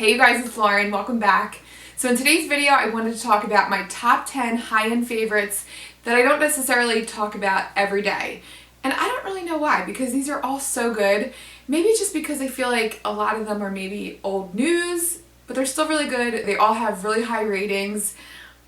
Hey you guys, it's Lauren. Welcome back. So in today's video, I wanted to talk about my top 10 high-end favorites that I don't necessarily talk about every day. And I don't really know why, because these are all so good. Maybe it's just because I feel like a lot of them are maybe old news, but they're still really good. They all have really high ratings.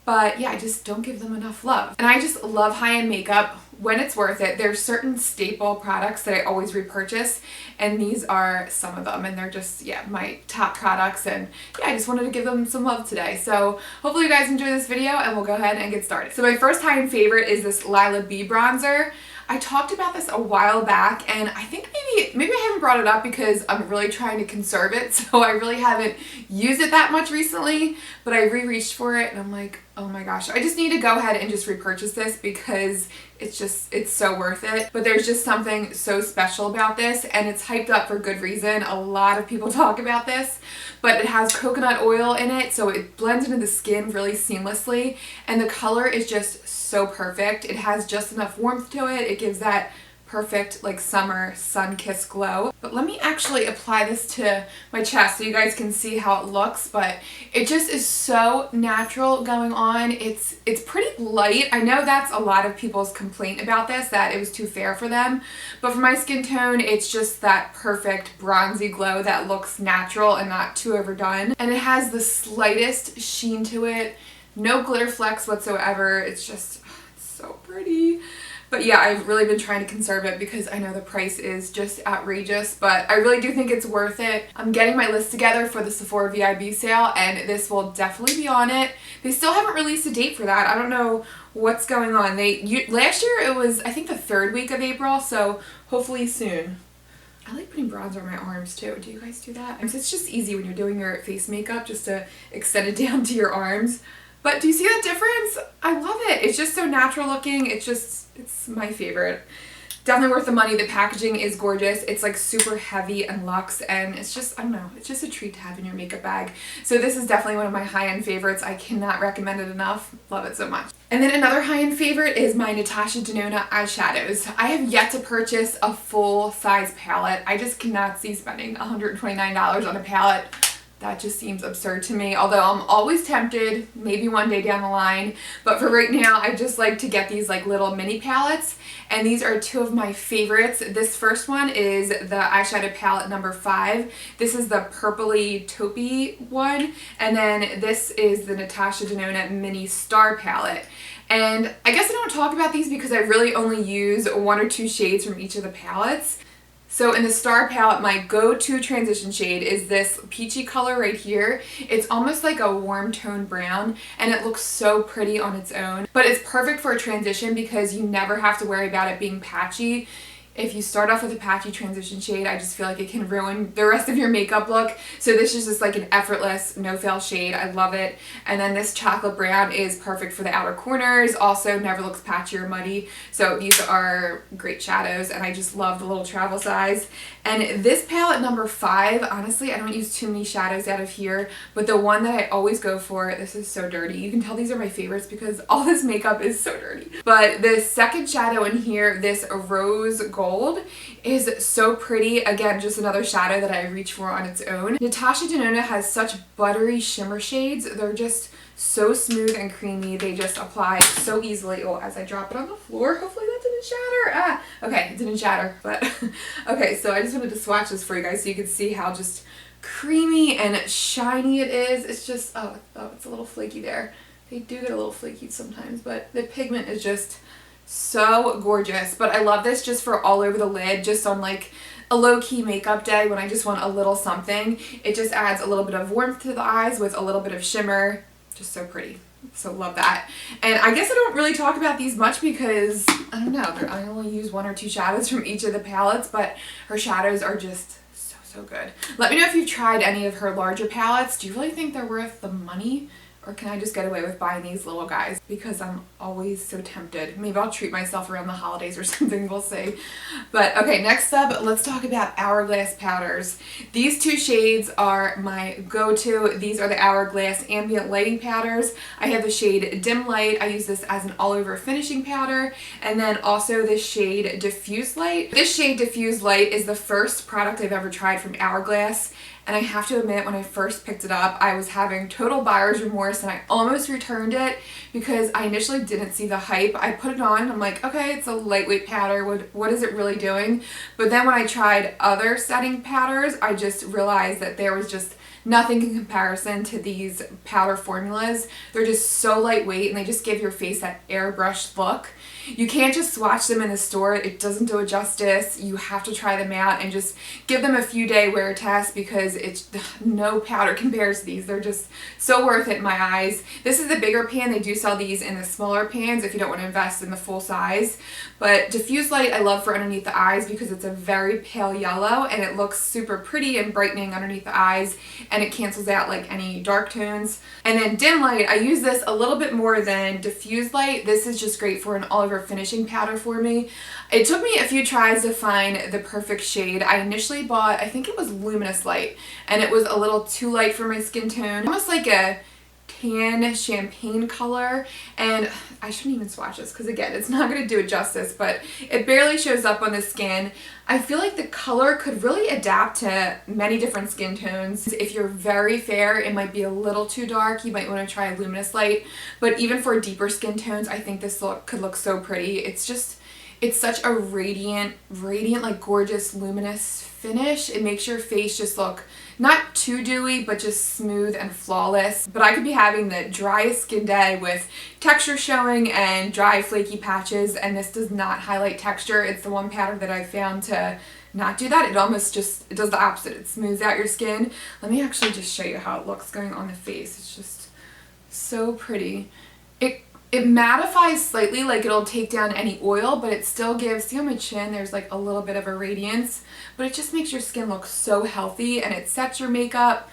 But yeah, I just don't give them enough love. And I just love high-end makeup when it's worth it. There's certain staple products that I always repurchase, and these are some of them, and they're just, yeah, my top products, and yeah, I just wanted to give them some love today. So hopefully you guys enjoy this video, and we'll go ahead and get started. So my first high-end favorite is this Lila B Bronzer. I talked about this a while back, and I think maybe I haven't brought it up because I'm really trying to conserve it, so I really haven't used it that much recently, but I reached for it and I'm like, oh my gosh, I just need to go ahead and just repurchase this because it's so worth it. But there's just something so special about this, and it's hyped up for good reason. A lot of people talk about this, but it has coconut oil in it, so it blends into the skin really seamlessly, and the color is just so perfect. It has just enough warmth to it. It gives that perfect like summer sun-kissed glow. But let me actually apply this to my chest so you guys can see how it looks, but it just is so natural going on. It's pretty light. I know that's a lot of people's complaint about this, that it was too fair for them, but for my skin tone, it's just that perfect bronzy glow that looks natural and not too overdone. And it has the slightest sheen to it, no glitter flecks whatsoever. It's just, it's so pretty. But yeah, I've really been trying to conserve it because I know the price is just outrageous, but I really do think it's worth it. I'm getting my list together for the Sephora VIB sale, and this will definitely be on it. They still haven't released a date for that. I don't know what's going on. Last year it was, I think, the 3rd week of April, so hopefully soon. I like putting bronzer on my arms too. Do you guys do that? It's just easy when you're doing your face makeup just to extend it down to your arms. But do you see that difference? I love it. It's just so natural looking. It's my favorite. Definitely worth the money. The packaging is gorgeous. It's like super heavy and luxe, and it's just, I don't know, it's just a treat to have in your makeup bag. So this is definitely one of my high-end favorites. I cannot recommend it enough. Love it so much. And then another high-end favorite is my Natasha Denona eyeshadows. I have yet to purchase a full-size palette. I just cannot see spending $129 on a palette. That just seems absurd to me, although I'm always tempted, maybe one day down the line. But for right now, I just like to get these like little mini palettes, and these are two of my favorites. This first one is the eyeshadow palette number 5. This is the purpley taupey one, and then this is the Natasha Denona mini star palette. And I guess I don't talk about these because I really only use 1 or 2 shades from each of the palettes. So in the Star palette, my go-to transition shade is this peachy color right here. It's almost like a warm tone brown, and it looks so pretty on its own. But it's perfect for a transition because you never have to worry about it being patchy. If you start off with a patchy transition shade, I just feel like it can ruin the rest of your makeup look. So this is just like an effortless, no-fail shade. I love it. And then this chocolate brown is perfect for the outer corners. Also never looks patchy or muddy. So these are great shadows, and I just love the little travel size. And this palette number 5, honestly, I don't use too many shadows out of here, but the one that I always go for, this is so dirty. You can tell these are my favorites because all this makeup is so dirty. But the second shadow in here, this rose gold, is so pretty. Again, just another shadow that I reach for on its own. Natasha Denona has such buttery shimmer shades. They're just so smooth and creamy. They just apply so easily. Oh, as I drop it on the floor, hopefully that didn't shatter. Okay, it didn't shatter, but okay, so I just wanted to swatch this for you guys so you could see how just creamy and shiny it is. It's just, oh, it's a little flaky there. They do get a little flaky sometimes, but the pigment is just so gorgeous. But I love this just for all over the lid, just on like a low-key makeup day when I just want a little something. It just adds a little bit of warmth to the eyes with a little bit of shimmer. Just so pretty. So love that. And I guess I don't really talk about these much because, I don't know, I only use 1 or 2 shadows from each of the palettes, but her shadows are just so good. Let me know if you've tried any of her larger palettes. Do you really think they're worth the money? Or can I just get away with buying these little guys? Because I'm always so tempted. Maybe I'll treat myself around the holidays or something, we'll see. But okay, next up, let's talk about Hourglass Powders. These 2 shades are my go-to. These are the Hourglass Ambient Lighting Powders. I have the shade Dim Light. I use this as an all-over finishing powder. And then also this shade Diffuse Light. This shade Diffuse Light is the first product I've ever tried from Hourglass. and I have to admit, when I first picked it up, I was having total buyer's remorse and I almost returned it because I initially didn't see the hype. I put it on and I'm like, okay, it's a lightweight powder. What is it really doing? But then when I tried other setting powders, I just realized that there was just nothing in comparison to these powder formulas. They're just so lightweight and they just give your face that airbrushed look. You can't just swatch them in the store. It doesn't do it justice. You have to try them out and just give them a few day wear test because it's no powder compares to these. They're just so worth it in my eyes. This is the bigger pan. They do sell these in the smaller pans if you don't want to invest in the full size. But diffuse light I love for underneath the eyes because it's a very pale yellow and it looks super pretty and brightening underneath the eyes, and it cancels out like any dark tones. And then dim light, I use this a little bit more than diffuse light. This is just great for an all-over finishing powder for me. It took me a few tries to find the perfect shade. I initially bought, I think it was Luminous Light, and it was a little too light for my skin tone. Almost like a tan champagne color, and I shouldn't even swatch this because again, it's not going to do it justice, but it barely shows up on the skin. I feel like the color could really adapt to many different skin tones. If you're very fair, it might be a little too dark. You might want to try Luminous Light, but even for deeper skin tones, I think this look could look so pretty. It's such a radiant, like gorgeous, luminous finish. It makes your face just look not too dewy, but just smooth and flawless. But I could be having the driest skin day with texture showing and dry, flaky patches, and this does not highlight texture. It's the one powder that I've found to not do that. It almost just, it does the opposite. It smooths out your skin. Let me actually just show you how it looks going on the face. It's just so pretty. It mattifies slightly, like it'll take down any oil, but it still gives, see on my chin, there's like a little bit of a radiance, but it just makes your skin look so healthy and it sets your makeup.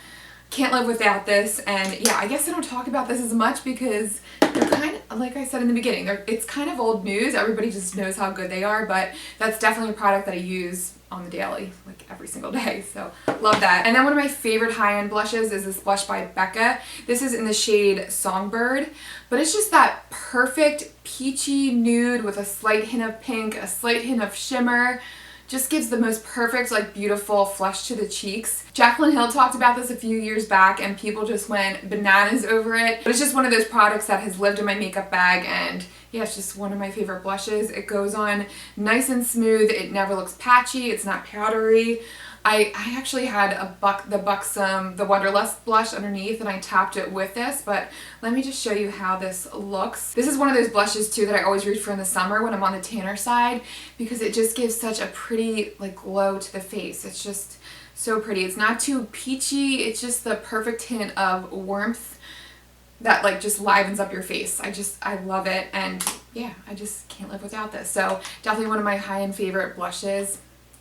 Can't live without this. And yeah, I guess I don't talk about this as much because they're kind of, like I said in the beginning, it's kind of old news. Everybody just knows how good they are, but that's definitely a product that I use on the daily, like every single day. So love that. And then one of my favorite high-end blushes is this blush by Becca. This is in the shade Songbird, but it's just that perfect peachy nude with a slight hint of pink, a slight hint of shimmer. Just gives the most perfect, like, beautiful flush to the cheeks. Jaclyn Hill talked about this a few years back and people just went bananas over it. But it's just one of those products that has lived in my makeup bag, and yeah, it's just one of my favorite blushes. It goes on nice and smooth. It never looks patchy. It's not powdery. I actually had the Buxom, the Wonderlust blush underneath, and I topped it with this, but let me just show you how this looks. This is one of those blushes too that I always reach for in the summer when I'm on the tanner side because it just gives such a pretty like glow to the face. It's just so pretty. It's not too peachy. It's just the perfect hint of warmth that like just livens up your face. I love it, and yeah, I just can't live without this. So definitely one of my high-end favorite blushes.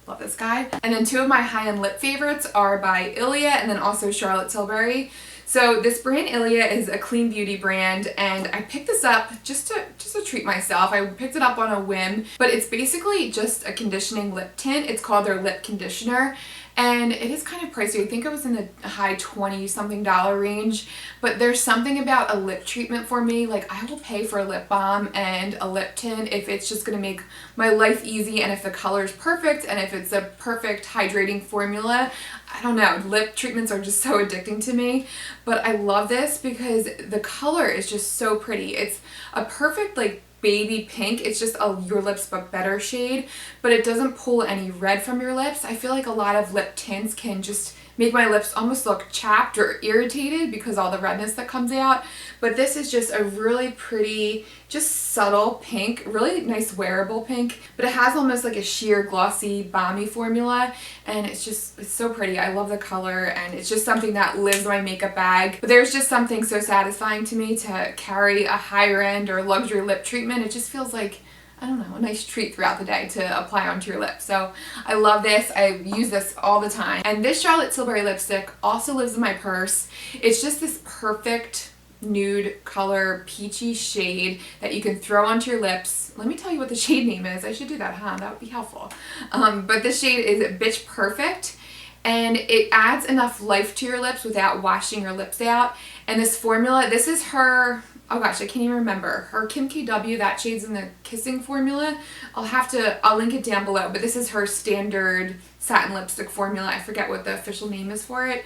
Love this guy. And then two of my high-end lip favorites are by Ilia and then also Charlotte Tilbury. So this brand Ilia is a clean beauty brand, and I picked this up just to treat myself. I picked it up on a whim, but it's basically just a conditioning lip tint. It's called their lip conditioner, and it is kind of pricey. I think it was in the high $20-something range, but there's something about a lip treatment for me. Like, I will pay for a lip balm and a lip tint if it's just gonna make my life easy and if the color is perfect and if it's a perfect hydrating formula. I don't know, lip treatments are just so addicting to me, but I love this because the color is just so pretty. It's a perfect like baby pink. It's just a your lips but better shade, but it doesn't pull any red from your lips. I feel like a lot of lip tints can just make my lips almost look chapped or irritated because all the redness that comes out, but this is just a really pretty, just subtle pink, really nice wearable pink, but it has almost like a sheer glossy balmy formula, and it's so pretty. I love the color, and it's just something that lives in my makeup bag. But there's just something so satisfying to me to carry a higher end or luxury lip treatment. It just feels like, I don't know, a nice treat throughout the day to apply onto your lips. So I love this. I use this all the time. And this Charlotte Tilbury lipstick also lives in my purse. It's just this perfect nude color, peachy shade that you can throw onto your lips. Let me tell you what the shade name is. I should do that, huh? That would be helpful. But this shade is Bitch Perfect, and it adds enough life to your lips without washing your lips out. And this formula, this is her oh gosh, I can't even remember. Her Kim KW, that shade's in the Kissing formula. I'll link it down below, but this is her standard satin lipstick formula. I forget what the official name is for it,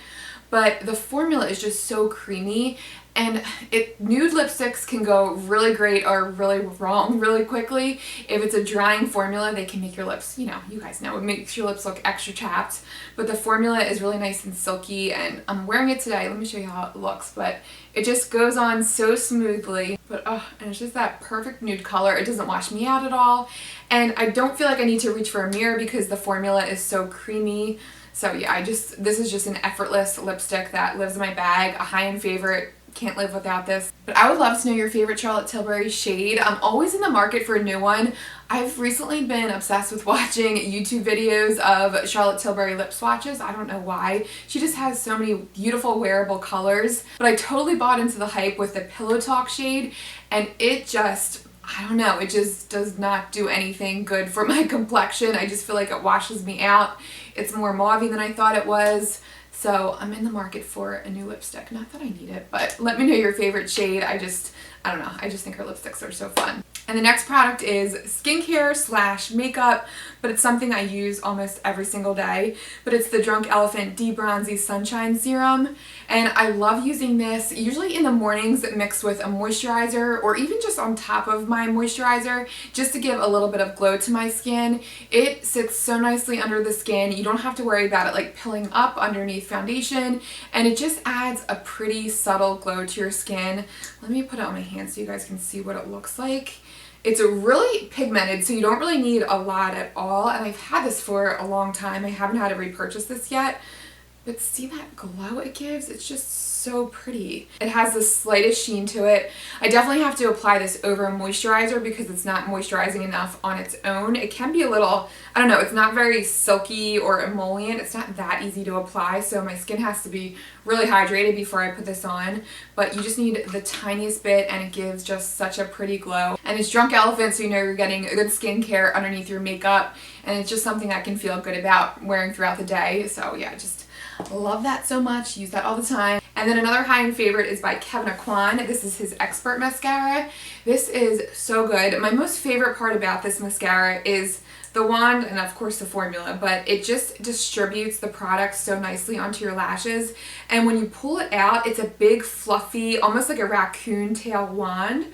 but the formula is just so creamy. And nude lipsticks can go really great or really wrong really quickly. If it's a drying formula, they can make your lips, you guys know, it makes your lips look extra chapped. But the formula is really nice and silky, and I'm wearing it today. Let me show you how it looks, but it just goes on so smoothly. But and it's just that perfect nude color. It doesn't wash me out at all. And I don't feel like I need to reach for a mirror because the formula is so creamy. So yeah, this is just an effortless lipstick that lives in my bag, a high-end favorite. Can't live without this. But I would love to know your favorite Charlotte Tilbury shade. I'm always in the market for a new one. I've recently been obsessed with watching YouTube videos of Charlotte Tilbury lip swatches. I don't know why. She just has so many beautiful wearable colors. But I totally bought into the hype with the Pillow Talk shade, and it just, I don't know, it just does not do anything good for my complexion. I just feel like it washes me out. It's more mauvey than I thought it was. So I'm in the market for a new lipstick. Not that I need it, but let me know your favorite shade. I don't know. I just think her lipsticks are so fun. And the next product is skincare / makeup, but it's something I use almost every single day. But it's the Drunk Elephant De-Bronzy Sunshine Serum. And I love using this usually in the mornings mixed with a moisturizer, or even just on top of my moisturizer, just to give a little bit of glow to my skin. It sits so nicely under the skin. You don't have to worry about it like pilling up underneath foundation, and it just adds a pretty subtle glow to your skin. Let me put it on my hand so you guys can see what it looks like. It's really pigmented, so you don't really need a lot at all, and I've had this for a long time. I haven't had to repurchase this yet, but see that glow it gives? It's just so pretty. It has the slightest sheen to it. I definitely have to apply this over a moisturizer because it's not moisturizing enough on its own. It can be a little, I don't know, it's not very silky or emollient. It's not that easy to apply, so my skin has to be really hydrated before I put this on. But you just need the tiniest bit, and it gives just such a pretty glow. And it's Drunk Elephant, so you know you're getting a good skincare underneath your makeup, and it's just something I can feel good about wearing throughout the day. So yeah, just love that so much. Use that all the time. And then another high-end favorite is by Kevin Aucoin. This is his Expert Mascara. This is so good. My most favorite part about this mascara is the wand and of course the formula, but it just distributes the product so nicely onto your lashes. And when you pull it out, it's a big fluffy, almost like a raccoon tail wand.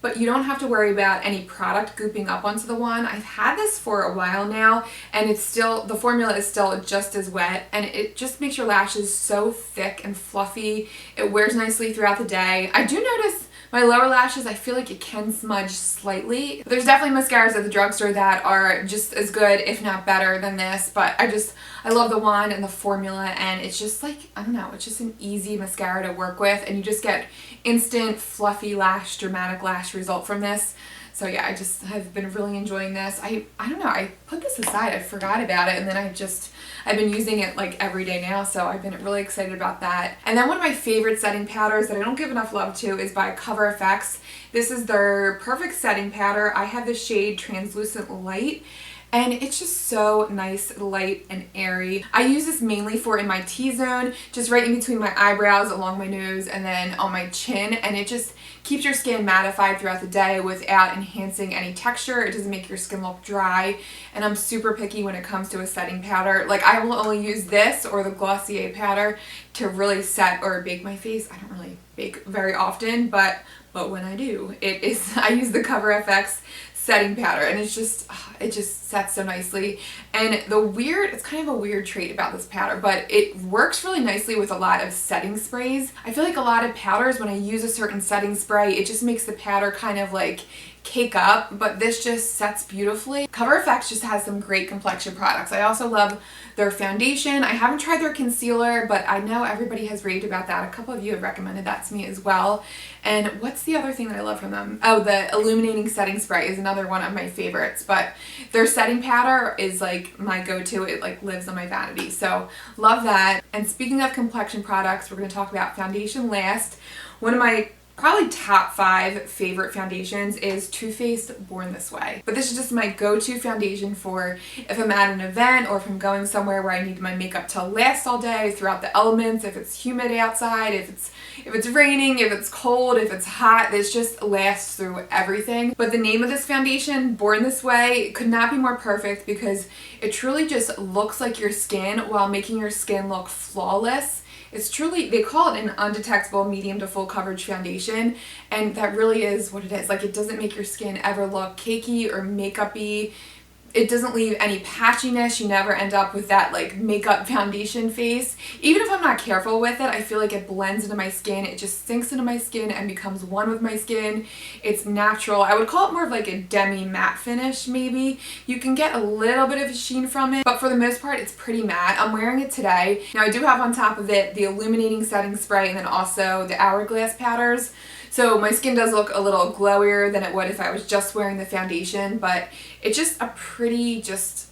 But you don't have to worry about any product gooping up onto the wand. I've had this for a while now, and it's still, the formula is still just as wet, and it just makes your lashes so thick and fluffy. It wears nicely throughout the day. I do notice my lower lashes, I feel like it can smudge slightly. There's definitely mascaras at the drugstore that are just as good, if not better than this, but I love the wand and the formula, and it's just like, I don't know, it's just an easy mascara to work with, and you just get instant fluffy lash, dramatic lash result from this. So yeah, I just have been really enjoying this. I don't know, I put this aside, I forgot about it, and then I've been using it like every day now, so I've been really excited about that. And then one of my favorite setting powders that I don't give enough love to is by Cover FX. This is their perfect setting powder. I have the shade Translucent Light, and it's just so nice, light, and airy. I use this mainly for in my T-zone, just right in between my eyebrows, along my nose, and then on my chin, and it just keeps your skin mattified throughout the day without enhancing any texture. It doesn't make your skin look dry, and I'm super picky when it comes to a setting powder. Like, I will only use this or the Glossier powder to really set or bake my face. I don't really bake very often, but when I do, I use the Cover FX setting powder, and it just sets so nicely. And it's kind of a weird trait about this powder, but it works really nicely with a lot of setting sprays. I feel like a lot of powders, when I use a certain setting spray, it just makes the powder kind of like cake up, but this just sets beautifully. Cover FX just has some great complexion products. I also love their foundation. I haven't tried their concealer, but I know everybody has raved about that. A couple of you have recommended that to me as well. And what's the other thing that I love from them? Oh, the illuminating setting spray is another one of my favorites, but their setting powder is like my go-to. It like lives on my vanity, so love that. And speaking of complexion products, we're going to talk about foundation last. One of my probably top 5 favorite foundations is Too Faced Born This Way. But this is just my go-to foundation for if I'm at an event or if I'm going somewhere where I need my makeup to last all day throughout the elements, if it's humid outside, if it's raining, if it's cold, if it's hot. This just lasts through everything. But the name of this foundation, Born This Way, could not be more perfect because it truly just looks like your skin while making your skin look flawless. It's truly, they call it an undetectable medium to full coverage foundation, and that really is what it is. Like, it doesn't make your skin ever look cakey or makeup-y. It doesn't leave any patchiness. You never end up with that like makeup foundation face. Even if I'm not careful with it, I feel like it blends into my skin. It just sinks into my skin and becomes one with my skin. It's natural. I would call it more of like a demi matte finish maybe. You can get a little bit of a sheen from it, but for the most part it's pretty matte. I'm wearing it today. Now I do have on top of it the illuminating setting spray and then also the Hourglass Powders. So my skin does look a little glowier than it would if I was just wearing the foundation, but it's just a pretty,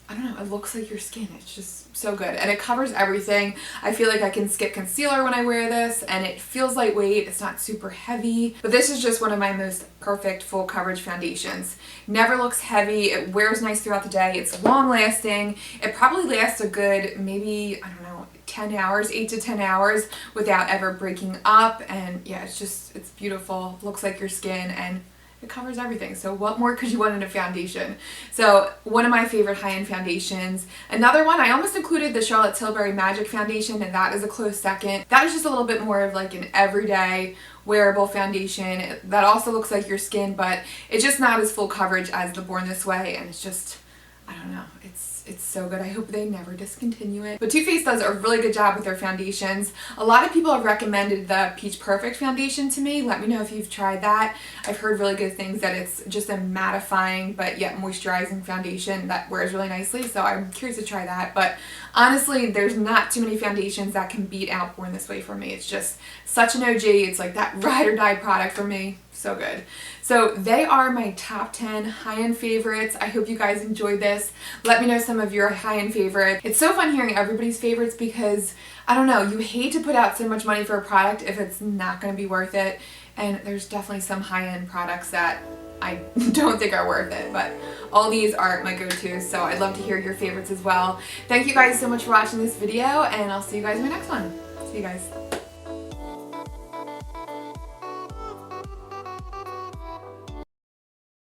I don't know, it looks like your skin. It's just so good. And it covers everything. I feel like I can skip concealer when I wear this, and it feels lightweight. It's not super heavy. But this is just one of my most perfect full coverage foundations. Never looks heavy. It wears nice throughout the day. It's long lasting. It probably lasts a good, maybe, I don't know, 10 hours, 8 to 10 hours without ever breaking up. And yeah, it's beautiful. Looks like your skin, and it covers everything. So what more could you want in a foundation? So one of my favorite high-end foundations. Another one, I almost included the Charlotte Tilbury Magic Foundation, and that is a close second. That is just a little bit more of like an everyday wearable foundation that also looks like your skin, but it's just not as full coverage as the Born This Way, and it's just, I don't know, it's so good. I hope they never discontinue it. But Too Faced does a really good job with their foundations. A lot of people have recommended the Peach Perfect foundation to me. Let me know if you've tried that. I've heard really good things, that it's just a mattifying but yet moisturizing foundation that wears really nicely, so I'm curious to try that. But honestly, there's not too many foundations that can beat out Born This Way for me. It's just such an OG. It's like that ride or die product for me. So good. So they are my top 10 high-end favorites. I hope you guys enjoyed this. Let me know some of your high-end favorites. It's so fun hearing everybody's favorites because, I don't know, you hate to put out so much money for a product if it's not going to be worth it. And there's definitely some high-end products that I don't think are worth it, but all these are my go-tos, so I'd love to hear your favorites as well. Thank you guys so much for watching this video, and I'll see you guys in my next one. See you guys.